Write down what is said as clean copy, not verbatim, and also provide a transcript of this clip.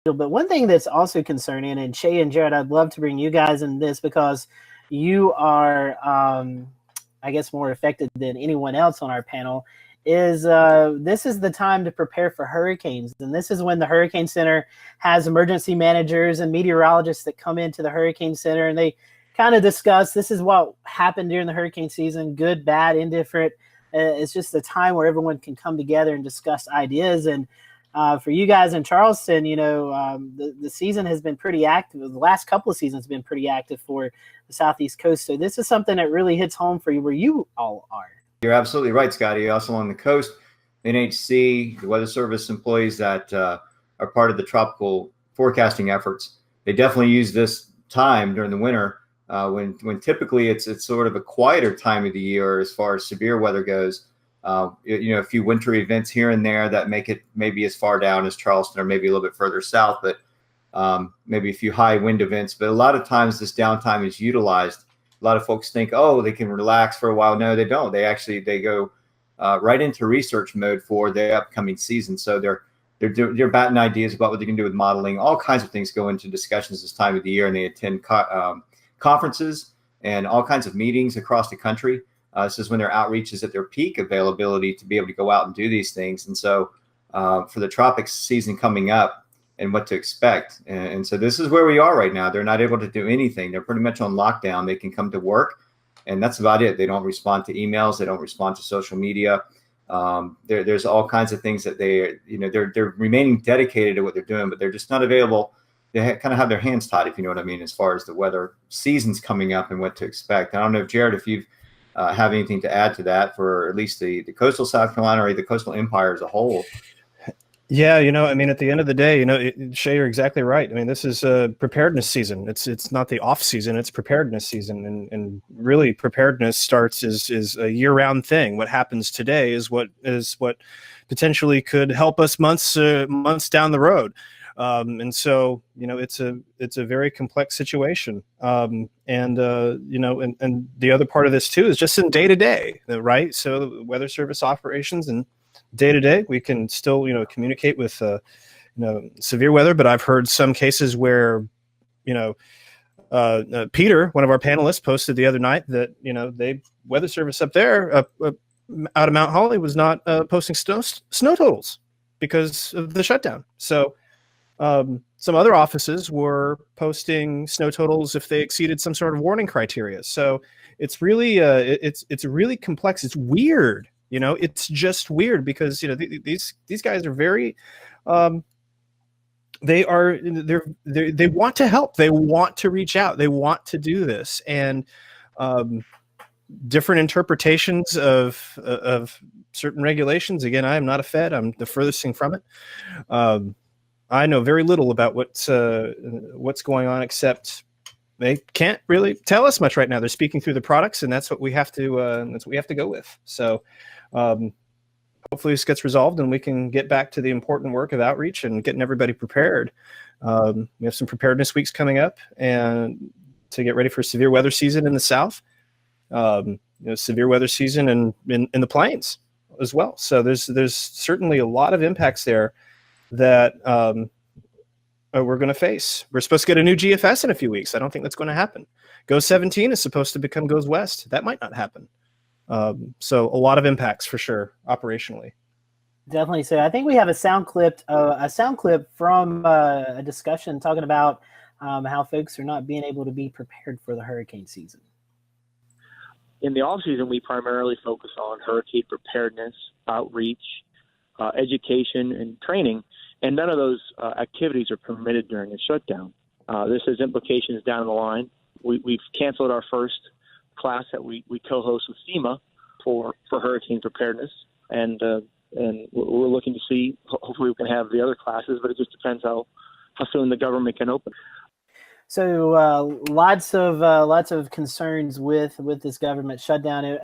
But one thing that's also concerning, and Shay and Jared, I'd love to bring you guys in this because you are, I guess, more affected than anyone else on our panel, is this is the time to prepare for hurricanes. And this is when the Hurricane Center has emergency managers and meteorologists that come into the Hurricane Center, and they kind of discuss this is what happened during the hurricane season, good, bad, indifferent. It's just a time where everyone can come together and discuss ideas. And for you guys in Charleston, the season has been pretty active. The last couple of seasons have been pretty active for the Southeast Coast. So this is something that really hits home for you where you all are. You're absolutely right, Scotty. Also on the coast, NHC, the Weather Service employees that are part of the tropical forecasting efforts, they definitely use this time during the winter when typically it's sort of a quieter time of the year as far as severe weather goes. A few winter events here and there that make it maybe as far down as Charleston or maybe a little bit further south, but maybe a few high wind events. But a lot of times this downtime is utilized. A lot of folks think, oh, they can relax for a while. No, they don't. They go right into research mode for the upcoming season. So they're batting ideas about what they can do with modeling. All kinds of things go into discussions this time of the year, and they attend conferences and all kinds of meetings across the country. This is when their outreach is at their peak availability to be able to go out and do these things. And so for the tropics season coming up and what to expect. And so this is where we are right now. They're not able to do anything. They're pretty much on lockdown. They can come to work, and that's about it. They don't respond to emails. They don't respond to social media. There's all kinds of things that they're remaining dedicated to what they're doing, but they're just not available. They kind of have their hands tied, if you know what I mean, as far as the weather seasons coming up and what to expect. I don't know if Jared, if you've have anything to add to that for at least the coastal South Carolina or the coastal empire as a whole. Yeah, at the end of the day, Shay, you're exactly right. I mean, this is a preparedness season. It's not the off season, it's preparedness season. And really preparedness starts is a year-round thing. What happens today is what potentially could help us months down the road. And so, it's a very complex situation. And the other part of this too is just in day to day, right? So the Weather Service operations and day to day, we can still, communicate with, severe weather, but I've heard some cases where, Peter, one of our panelists, posted the other night that, Weather Service up there, out of Mount Holly was not posting snow totals because of the shutdown. So, some other offices were posting snow totals if they exceeded some sort of warning criteria. So it's really it's really complex. It's weird, It's just weird because these guys are very they want to help. They want to reach out. They want to do this, and different interpretations of certain regulations. Again, I am not a Fed. I'm the furthest thing from it. I know very little about what's going on, except they can't really tell us much right now. They're speaking through the products, and that's what we have to go with. So hopefully this gets resolved, and we can get back to the important work of outreach and getting everybody prepared. We have some preparedness weeks coming up, and to get ready for severe weather season in the South, severe weather season in the plains as well. So there's certainly a lot of impacts there that we're going to face. We're supposed to get a new GFS in a few weeks. I don't think that's going to happen. GOES 17 is supposed to become GOES West. That might not happen. So a lot of impacts for sure, operationally. Definitely. So I think we have a sound clip from a discussion talking about how folks are not being able to be prepared for the hurricane season. In the off season, we primarily focus on hurricane preparedness, outreach, education, and training, and none of those activities are permitted during a shutdown. This has implications down the line. We've canceled our first class that we co-host with FEMA for hurricane preparedness, and we're looking to see. Hopefully, we can have the other classes, but it just depends how soon the government can open. So lots of concerns with this government shutdown.